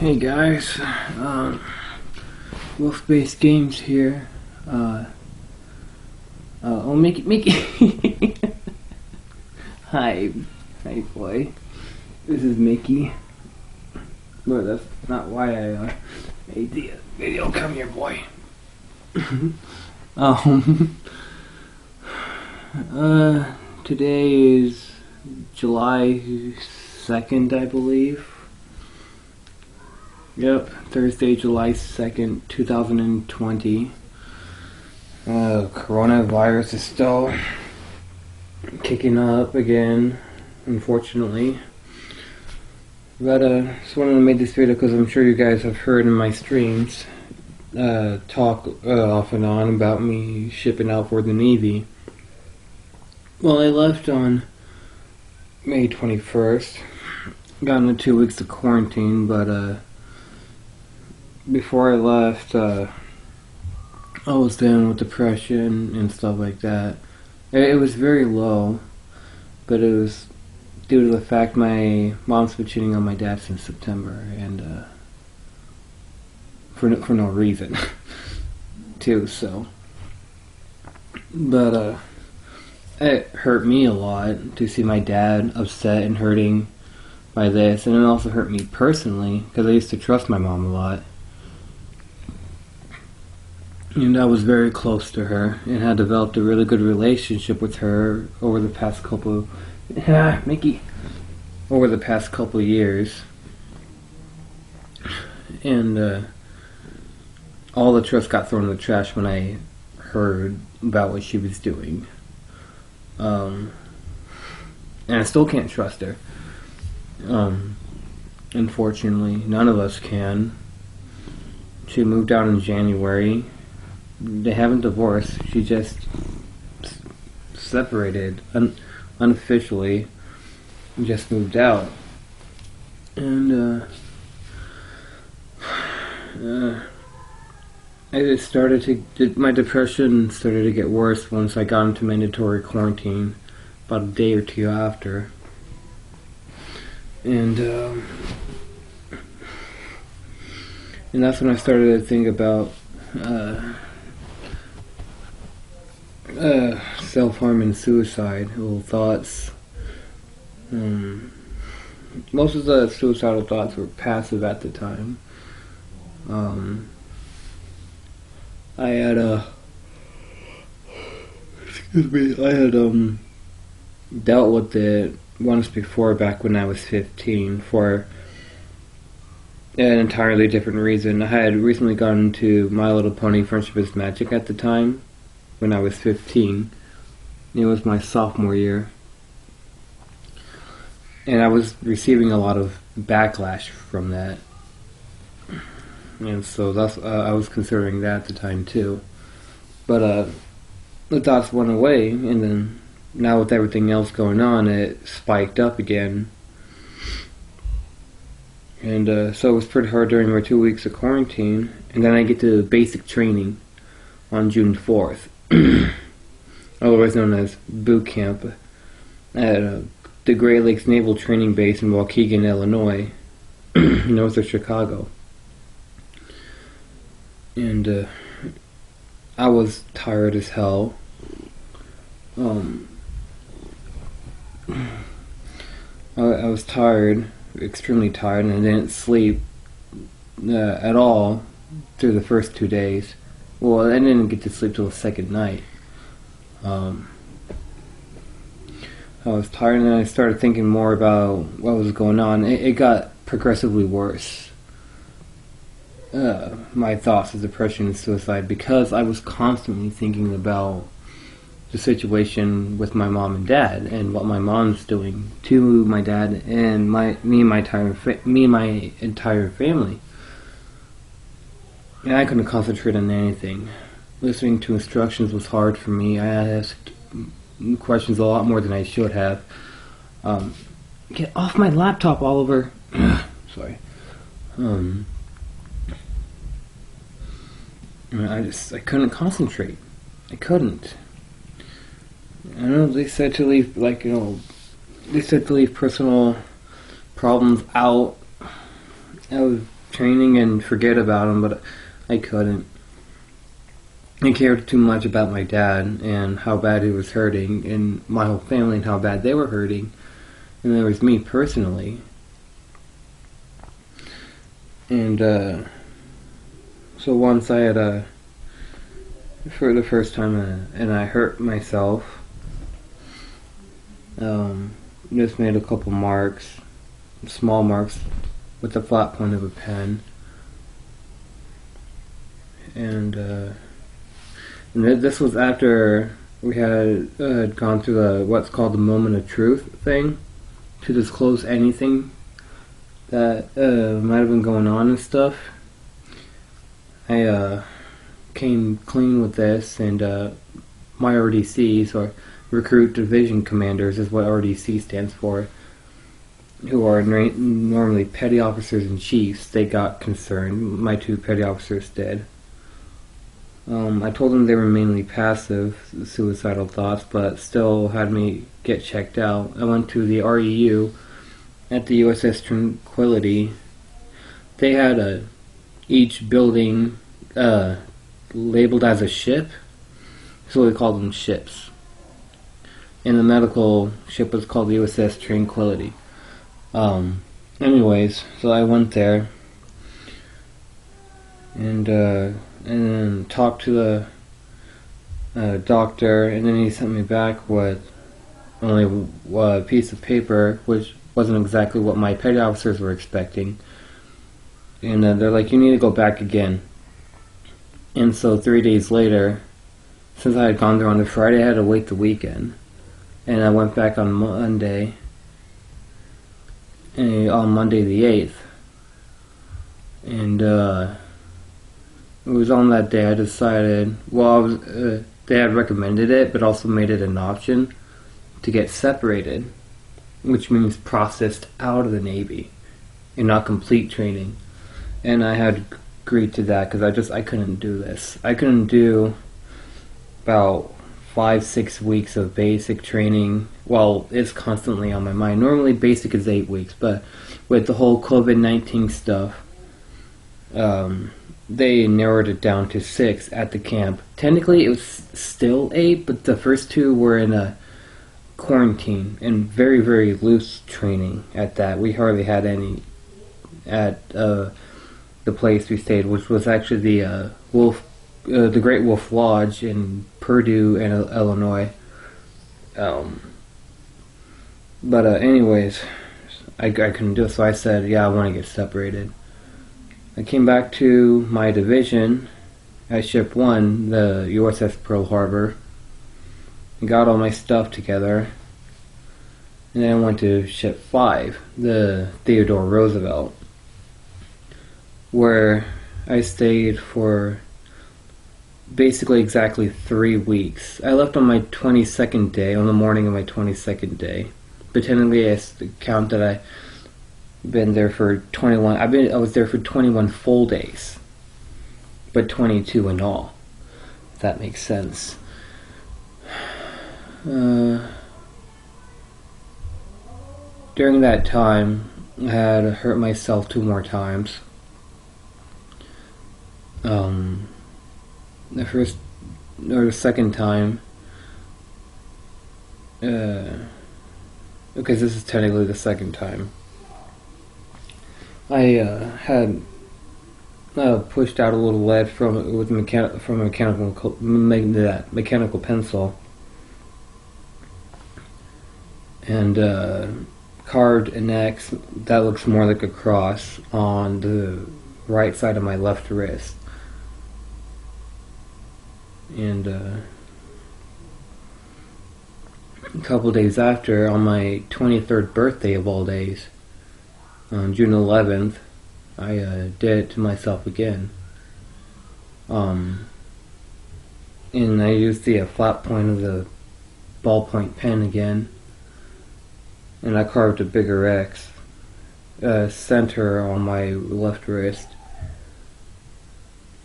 Hey guys, Wolf-based games here. Mickey. Hi boy. This is Mickey. But that's not why I made the video. Come here, boy. Today is July 2nd, I believe. Yep, Thursday, July 2nd, 2020. Coronavirus is still kicking up again, unfortunately. But just wanted to make this video because I'm sure you guys have heard in my streams talk off and on about me shipping out for the Navy. Well, I left on May 21st. Got into 2 weeks of quarantine, but before I left, I was dealing with depression and stuff like that. It was very low, but it was due to the fact my mom's been cheating on my dad since September, and for no reason, too. So, but it hurt me a lot to see my dad upset and hurting by this, and it also hurt me personally because I used to trust my mom a lot. And I was very close to her and had developed a really good relationship with her over the past couple over the past couple years. And all the trust got thrown in the trash when I heard about what she was doing. And I still can't trust her. Unfortunately, none of us can. She moved out in January. They haven't divorced. She just separated unofficially. Just moved out, and it started to. My depression started to get worse once I got into mandatory quarantine, about a day or two after, and that's when I started to think about self-harm and suicide, little thoughts. Most of the suicidal thoughts were passive at the time. I had dealt with it once before, back when I was 15, for an entirely different reason. I had recently gotten into My Little Pony Friendship is Magic at the time, when I was 15. It was my sophomore year. And I was receiving a lot of backlash from that. And so that's I was considering that at the time too. But the thoughts went away, and then now with everything else going on, it spiked up again. And so it was pretty hard during my 2 weeks of quarantine. And then I get to basic training on June 4th. Otherwise known as boot camp at the Great Lakes Naval Training Base in Waukegan, Illinois, north of Chicago. And I was tired as hell. I was tired, extremely tired, and I didn't sleep at all through the first 2 days. Well, I didn't get to sleep till the second night. I was tired, and then I started thinking more about what was going on. It got progressively worse. My thoughts of depression and suicide, because I was constantly thinking about the situation with my mom and dad, and what my mom's doing to my dad and me and my entire family. And I couldn't concentrate on anything. Listening to instructions was hard for me. I asked questions a lot more than I should have. Get off my laptop, Oliver. Sorry. I couldn't concentrate. I couldn't. I know they said to leave, they said to leave personal problems out. I was training and forget about him, but I couldn't. I cared too much about my dad and how bad he was hurting, and my whole family and how bad they were hurting. And there was me personally. And so once I had for the first time, and I hurt myself. Just made a couple marks, small marks, with the flat point of a pen. And this was after we had gone through what's called the moment of truth thing, to disclose anything that might have been going on and stuff. I came clean with this, and my RDCs, or Recruit Division Commanders, is what RDC stands for, who are normally petty officers and chiefs, they got concerned. My two petty officers did. I told them they were mainly passive, suicidal thoughts, but still had me get checked out. I went to the REU at the USS Tranquility. They had each building labeled as a ship, so we called them ships. And the medical ship was called the USS Tranquility. Anyways, so I went there and then talked to the doctor, and then he sent me back with only a piece of paper, which wasn't exactly what my petty officers were expecting. And they're like, you need to go back again. And so 3 days later, since I had gone there on the Friday, I had to wait the weekend. And I went back on Monday, on Monday the 8th. And it was on that day I decided, well, they had recommended it, but also made it an option to get separated, which means processed out of the Navy and not complete training. And I had agreed to that because I couldn't do this. I couldn't do about 5-6 weeks of basic training. Well, it's constantly on my mind. Normally basic is 8 weeks, but with the whole COVID-19 stuff, they narrowed it down to 6 at the camp. Technically it was still 8, but the first 2 were in a quarantine and very, very loose training at that. We hardly had any at the place we stayed, which was actually the Great Wolf Lodge in Purdue, Illinois. But anyways, I couldn't do it, so I said, yeah, I want to get separated. I came back to my division at Ship 1, the USS Pearl Harbor, and got all my stuff together. And then I went to Ship 5, the Theodore Roosevelt, where I stayed for basically exactly 3 weeks. I left on my 22nd day, on the morning of my 22nd day. But technically I count that I been there for 21. I was there for 21 full days, but 22 in all, if that makes sense. During that time, I had hurt myself 2 more times. The first or the second time, because this is technically the second time, I had pushed out a little lead from a mechanical pencil, and carved an X that looks more like a cross on the right side of my left wrist. And a couple days after, on my 23rd birthday of all days, on June 11th, I did it to myself again. And I used the flat point of the ballpoint pen again, and I carved a bigger X center on my left wrist.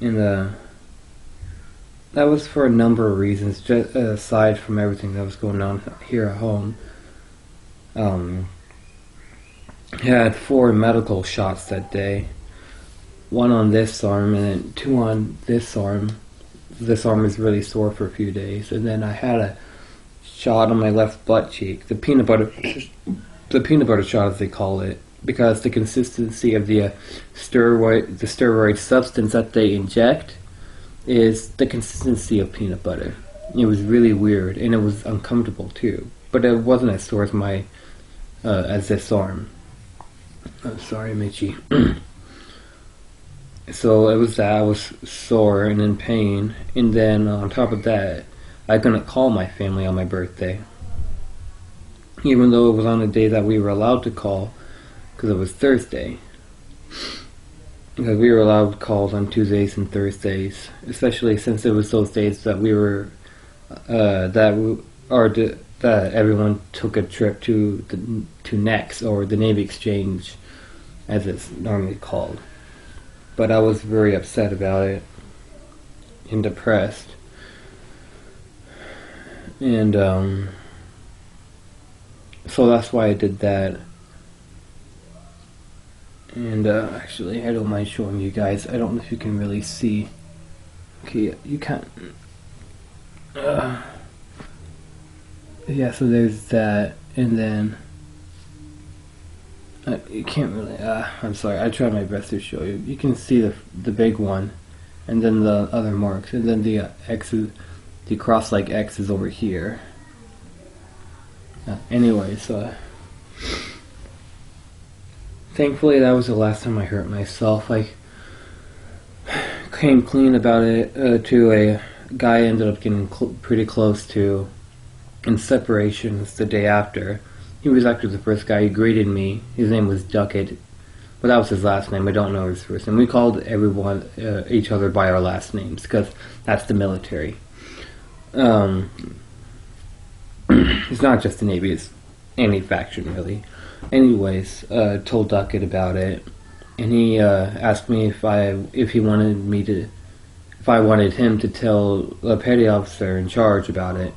And that was for a number of reasons, just aside from everything that was going on here at home. I had 4 medical shots that day. one on this arm and then two on this arm. This arm was really sore for a few days, and then I had a shot on my left butt cheek, the peanut butter shot as they call it, because the consistency of the steroid substance that they inject is the consistency of peanut butter. It was really weird, and it was uncomfortable too, but it wasn't as sore as this arm. I'm sorry, I'm itchy. So it was that I was sore and in pain, and then on top of that, I couldn't call my family on my birthday, even though it was on a day that we were allowed to call, because it was Thursday. Because we were allowed calls on Tuesdays and Thursdays, especially since it was those days that we were that everyone took a trip to NEX, or the Navy Exchange, as it's normally called. But I was very upset about it and depressed. And so that's why I did that. And actually, I don't mind showing you guys. I don't know if you can really see. Okay, you can't. Yeah, so there's that, and then you can't really. I'm sorry. I tried my best to show you. You can see the big one, and then the other marks, and then the X's. The cross-like X is over here. Anyways, thankfully that was the last time I hurt myself. I came clean about it to a guy I ended up getting pretty close to in separations the day after. He was actually the first guy who greeted me. His name was Duckett, but that was his last name. I don't know his first name. We called everyone each other by our last names because that's the military. It's not just the Navy, it's any faction really. Anyways, told Duckett about it, and he asked me if I wanted him to tell the petty officer in charge about it,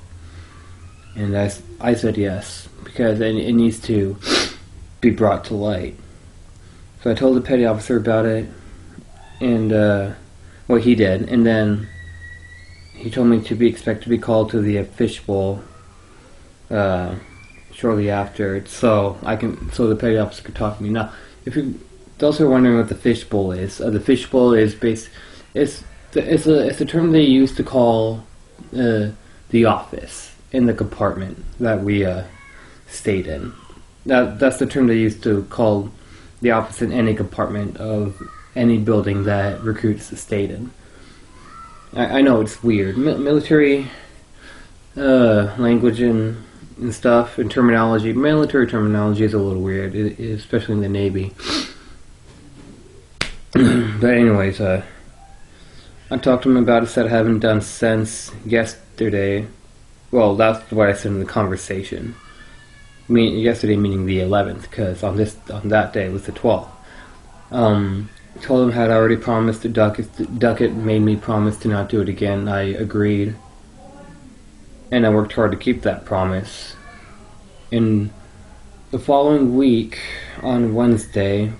and I said yes, because it needs to be brought to light. So I told the petty officer about it, and well, he did, and then he told me to expect to be called to the fishbowl shortly after, so the petty officer could talk to me. Now, if you those who are wondering what the fishbowl is, the fishbowl is it's a term they use to call the office in the compartment that we stayed in. That's the term they use to call the office in any compartment of any building that recruits stayed in. I know it's weird. Military language and stuff and terminology. Military terminology is a little weird, especially in the Navy. But anyways, I talked to him about it, said I haven't done since yesterday. Well, that's what I said in the conversation. Yesterday meaning the 11th, because on that day it was the 12th. Told him I had already promised to Duckett made me promise to not do it again. I agreed, and I worked hard to keep that promise. In the following week, on Wednesday,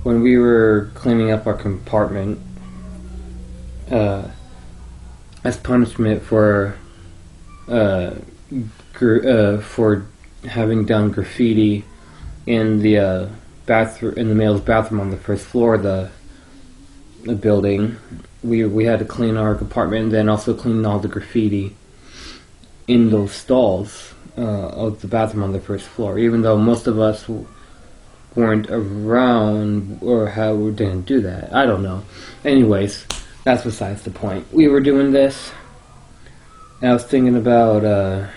when we were cleaning up our compartment, as punishment for having done graffiti in the in the male's bathroom on the first floor of the building, we had to clean our compartment and then also clean all the graffiti in those stalls of the bathroom on the first floor, even though most of us weren't around or didn't do that. I don't know. Anyways, that's besides the point. We were doing this, and I was thinking about a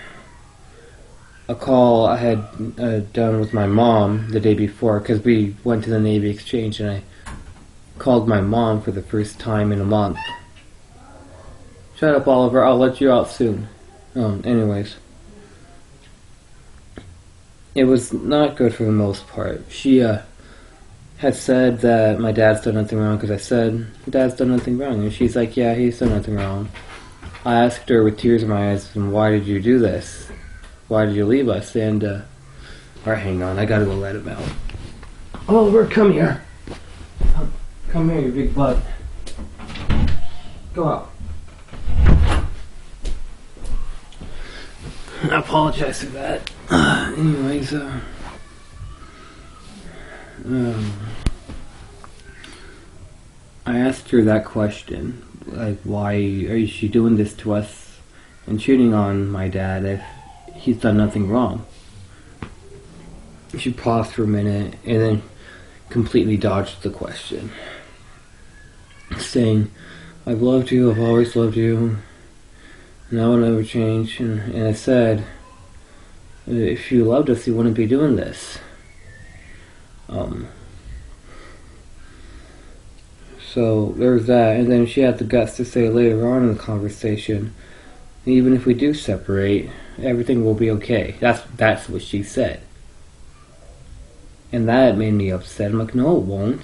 call I had done with my mom the day before, because we went to the Navy Exchange, and I called my mom for the first time in a month. Shut up, Oliver. I'll let you out soon. Anyways. It was not good for the most part. She had said that my dad's done nothing wrong, because I said, Dad's done nothing wrong. And she's like, yeah, he's done nothing wrong. I asked her with tears in my eyes, and why did you do this? Why did you leave us? And, alright, hang on, I gotta go let him out. Oliver, come here. Come here, you big butt. Go out. I apologize for that. Anyways, I asked her that question, like, why is she doing this to us and cheating on my dad if he's done nothing wrong? She paused for a minute and then completely dodged the question, saying, I've loved you, I've always loved you, and that will never change. And I said, if you loved us, you wouldn't be doing this. So there's that, and then she had the guts to say later on in the conversation, even if we do separate, everything will be okay. That's what she said. And that made me upset. I'm like, no, it won't.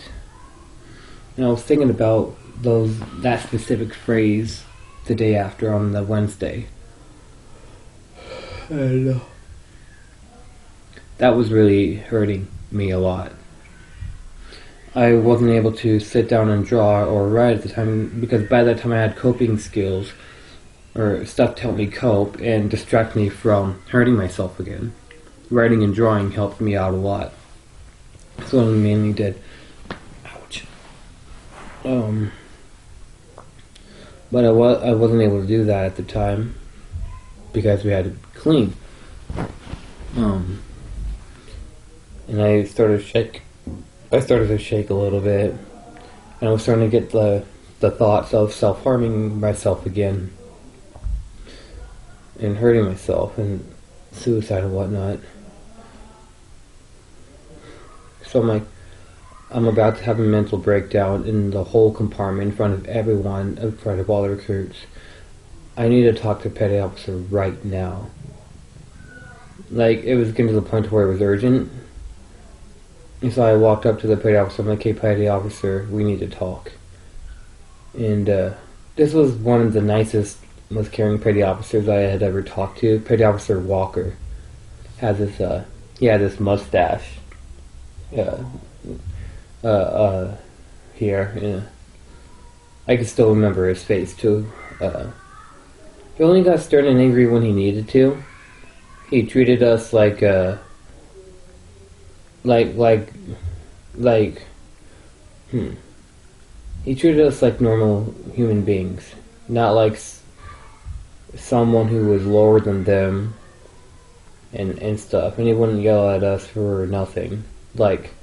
And I was thinking about that specific phrase the day after on the Wednesday. And that was really hurting me a lot. I wasn't able to sit down and draw or write at the time because by that time I had coping skills or stuff to help me cope and distract me from hurting myself again. Writing and drawing helped me out a lot. That's what I mainly did. Ouch. But I wasn't able to do that at the time because we had to clean. And I started to shake a little bit, and I was starting to get the thoughts of self-harming myself again and hurting myself and suicide and whatnot. So I'm like, I'm about to have a mental breakdown in the whole compartment in front of everyone, in front of all the recruits. I need to talk to petty officer right now. Like, it was getting to the point where it was urgent. And so I walked up to the petty officer. I'm like, hey, petty officer, we need to talk. And this was one of the nicest, most caring petty officers I had ever talked to. Petty Officer Walker has this, he had this mustache. Here, yeah. I can still remember his face too. He only got stern and angry when he needed to. He treated us like he treated us like normal human beings, not like someone who was lower than them and stuff. And he wouldn't yell at us for nothing. Like,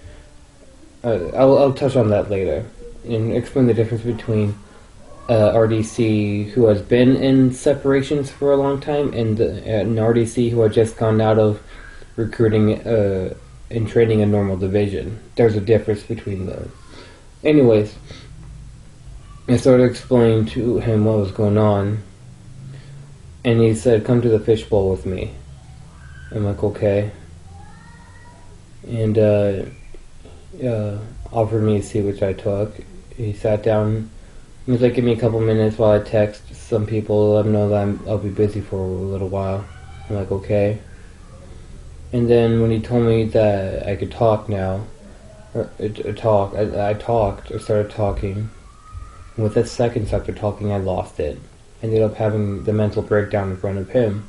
I'll touch on that later and explain the difference between RDC who has been in separations for a long time and an RDC who had just gone out of recruiting and training a normal division. There's a difference between those. Anyways, I started explaining to him what was going on, and he said, come to the fishbowl with me. I'm like, okay. And offered me a seat, which I took. He sat down. He was like, give me a couple minutes while I text some people, let them know that I'll be busy for a little while. I'm like, okay. And then when he told me that I could talk now, I started talking. And within seconds after talking, I lost it. I ended up having the mental breakdown in front of him.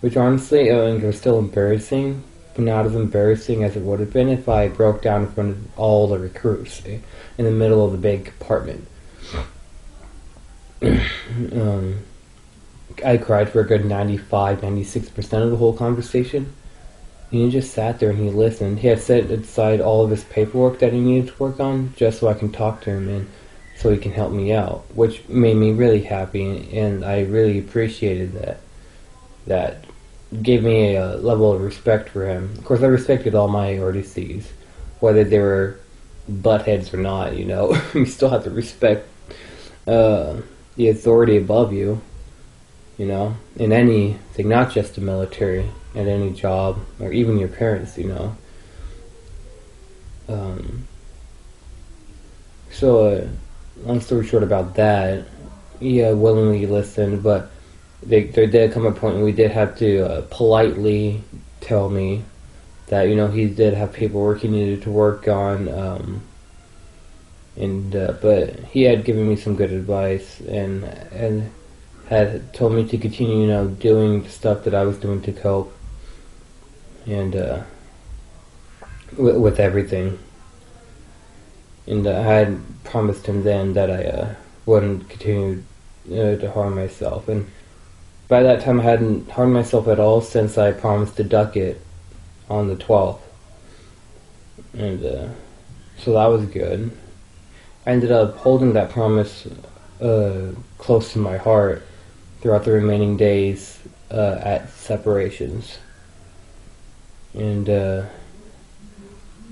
Which honestly, it was still embarrassing, but not as embarrassing as it would have been if I broke down in front of all the recruits in the middle of the big compartment. I cried for a good 96% of the whole conversation. And he just sat there and he listened. He had set aside all of his paperwork that he needed to work on just so I can talk to him and so he can help me out, which made me really happy, and I really appreciated that. That gave me a level of respect for him. Of course, I respected all my RDCs, whether they were buttheads or not, you know. You still have to respect the authority above you, you know, in anything, not just the military, at any job, or even your parents, you know. So, long story short about that, he willingly listened, but there did come a point when we did have to politely tell me that, you know, he did have paperwork he needed to work on, and but he had given me some good advice and had told me to continue, doing the stuff that I was doing to cope, and with everything. And I had promised him then that I wouldn't continue to harm myself. And by that time, I hadn't harmed myself at all since I promised to duck it on the 12th. And so that was good. I ended up holding that promise close to my heart throughout the remaining days at separations. And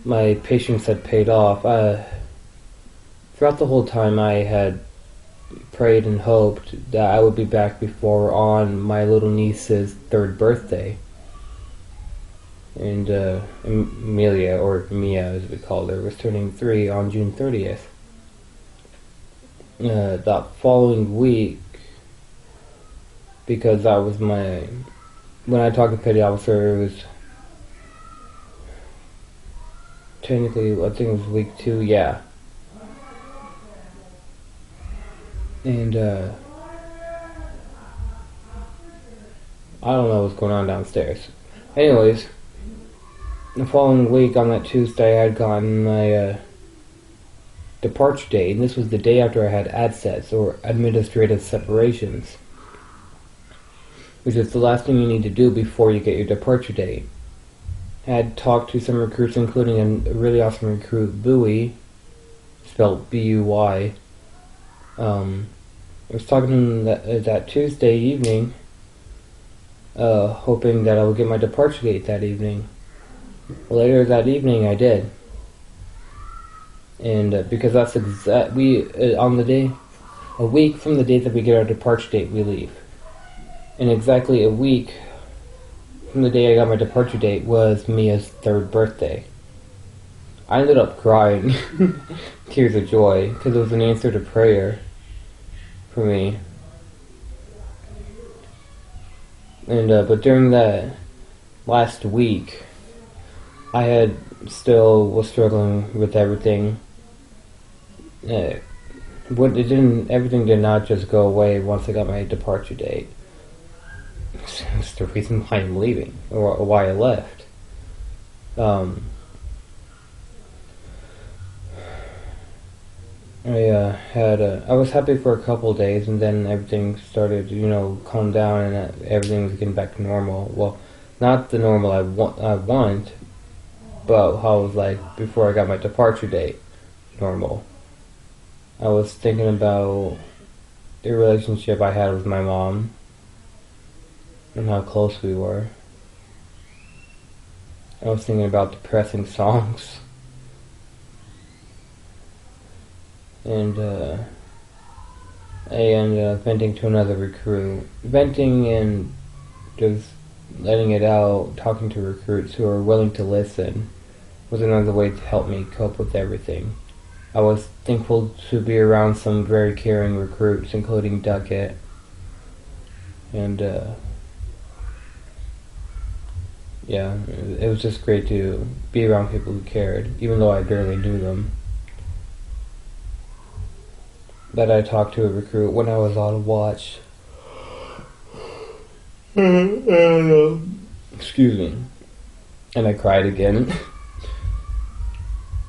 my patience had paid off. Throughout the whole time, I had prayed and hoped that I would be back before on my little niece's 3rd birthday. And Amelia, or Mia as we called her, was turning 3 on June 30th. That following week, because that was when I talked to Petty Officer, it was technically, I think it was week 2, yeah. And I don't know what's going on downstairs. Anyways, the following week on that Tuesday, I had gotten my departure date, and this was the day after I had ADSETs, or administrative separations, which is the last thing you need to do before you get your departure date. I had talked to some recruits, including a really awesome recruit, Bowie, spelled B-U-Y. I was talking to him that Tuesday evening, hoping that I would get my departure date that evening. Later that evening, I did. And because that's on the day, a week from the date that we get our departure date, we leave. And exactly a week from the day I got my departure date was Mia's 3rd birthday. I ended up crying, tears of joy, because it was an answer to prayer for me. And but during that last week, I was struggling with everything. Everything did not just go away once I got my departure date. It's the reason why I'm leaving, or why I left. I was happy for a couple of days, and then everything started, calm down, and everything was getting back to normal. Well, not the normal I want, but how it was like before I got my departure date, normal. I was thinking about the relationship I had with my mom, and how close we were. I was thinking about depressing songs. And I ended up venting to another recruit. Venting and just letting it out, talking to recruits who are willing to listen, was another way to help me cope with everything. I was thankful to be around some very caring recruits, including Duckett. And yeah, it was just great to be around people who cared, even though I barely knew them. That I talked to a recruit when I was on watch. Excuse me. And I cried again.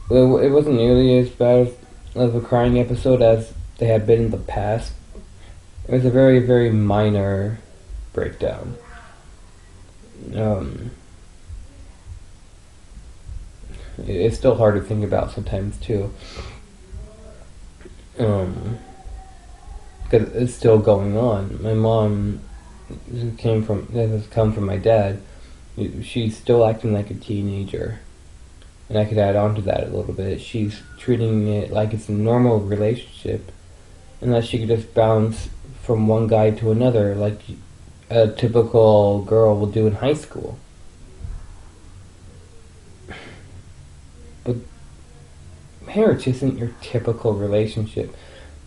Well, it wasn't nearly as bad of a crying episode as they had been in the past. It was a very, very minor breakdown. It's still hard to think about sometimes too. Because it's still going on. My mom, that has come from my dad, she's still acting like a teenager. And I could add on to that a little bit. She's treating it like it's a normal relationship, unless she could just bounce from one guy to another like a typical girl will do in high school. But marriage isn't your typical relationship.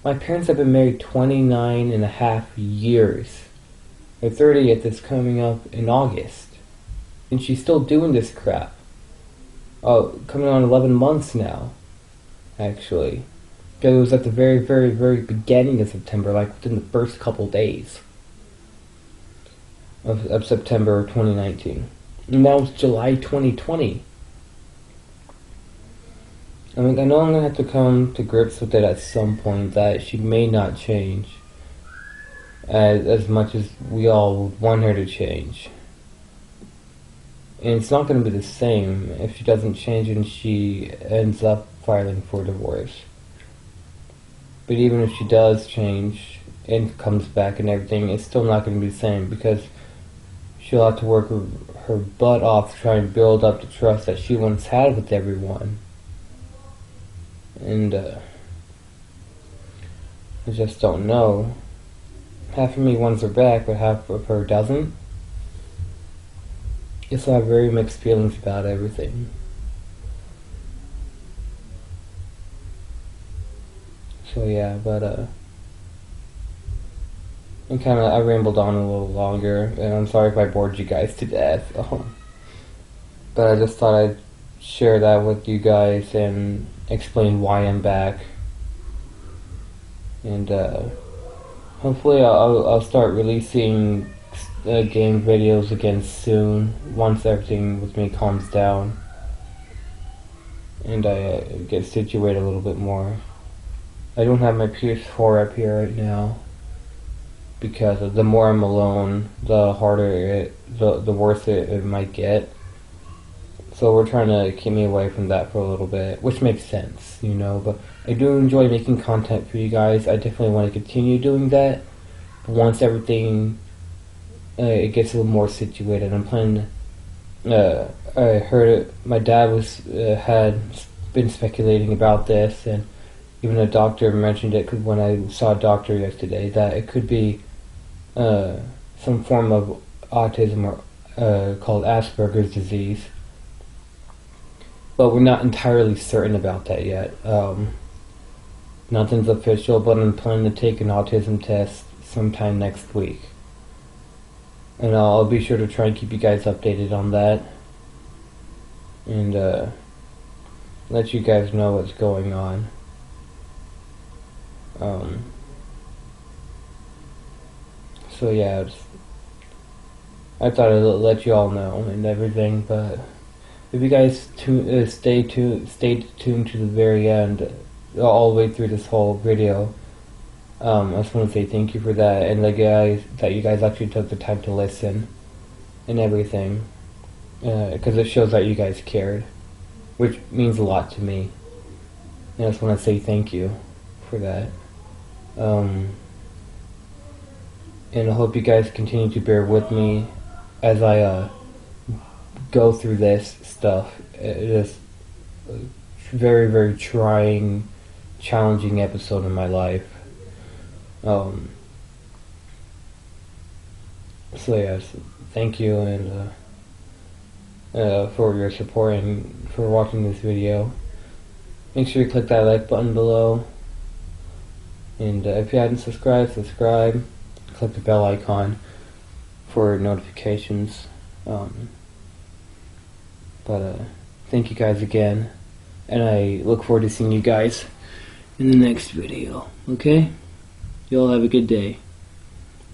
My parents have been married 29 and a half years. Their 30th is coming up in August. And she's still doing this crap. Oh, coming on 11 months now, actually. Because it was at the very, very, very beginning of September, like within the first couple days of September 2019. And now it's July 2020. I mean, I know I'm going to have to come to grips with it at some point, that she may not change as much as we all would want her to change. And it's not going to be the same if she doesn't change and she ends up filing for divorce. But even if she does change and comes back and everything, it's still not going to be the same, because she'll have to work her butt off to try and build up the trust that she once had with everyone. And I just don't know. Half of me wants her back, but half of her doesn't. Guess I have very mixed feelings about everything. So yeah, but I rambled on a little longer, and I'm sorry if I bored you guys to death. But I just thought I'd share that with you guys and explain why I'm back. And hopefully I'll start releasing game videos again soon, once everything with me calms down and I get situated a little bit more. I don't have my PS4 up here right now, because the more I'm alone, the harder the worse it might get. So we're trying to keep me away from that for a little bit, which makes sense, you know, but I do enjoy making content for you guys. I definitely want to continue doing that, but once everything it gets a little more situated. I'm planning. I heard my dad had been speculating about this, and even a doctor mentioned it. Cause when I saw a doctor yesterday, that it could be some form of autism or called Asperger's disease, but we're not entirely certain about that yet. Nothing's official, but I'm planning to take an autism test sometime next week. And I'll be sure to try and keep you guys updated on that. And let you guys know what's going on. So yeah, I thought I'd let you all know and everything, but if you guys stay tuned to the very end, all the way through this whole video, I just want to say thank you for that, and that you guys actually took the time to listen and everything, because it shows that you guys cared, which means a lot to me. And I just want to say thank you for that. And I hope you guys continue to bear with me as I go through this stuff. It is a very, very trying, challenging episode in my life. So yes, thank you, and for your support and for watching this video. Make sure you click that like button below, and if you hadn't subscribed, subscribe. Click the bell icon for notifications. But thank you guys again, and I look forward to seeing you guys in the next video. Okay? You all have a good day.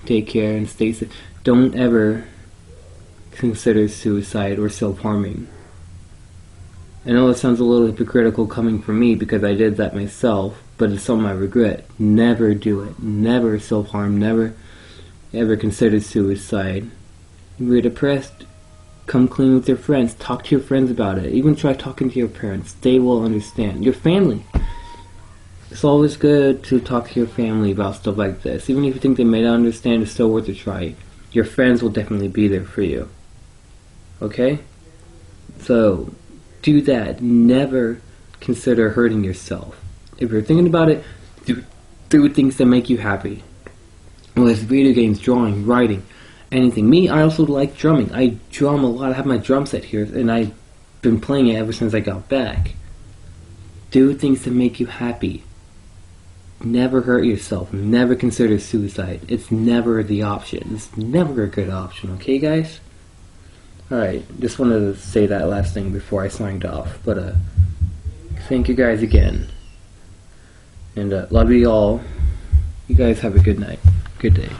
Take care and stay safe. Don't ever consider suicide or self-harming. I know it sounds a little hypocritical coming from me, because I did that myself, but it's something I regret. Never do it. Never self-harm. Never ever consider suicide. If you're depressed, come clean with your friends. Talk to your friends about it. Even try talking to your parents. They will understand. Your family. It's always good to talk to your family about stuff like this. Even if you think they may not understand, it's still worth a try. Your friends will definitely be there for you. Okay? So, do that. Never consider hurting yourself. If you're thinking about it, do things that make you happy. Whether it's video games, drawing, writing, anything. Me, I also like drumming. I drum a lot. I have my drum set here, and I've been playing it ever since I got back. Do things that make you happy. Never hurt yourself. Never consider suicide. It's never the option. It's never a good option, okay guys? Alright, just wanted to say that last thing before I signed off. But thank you guys again. And love you all. You guys have a good night. Good day.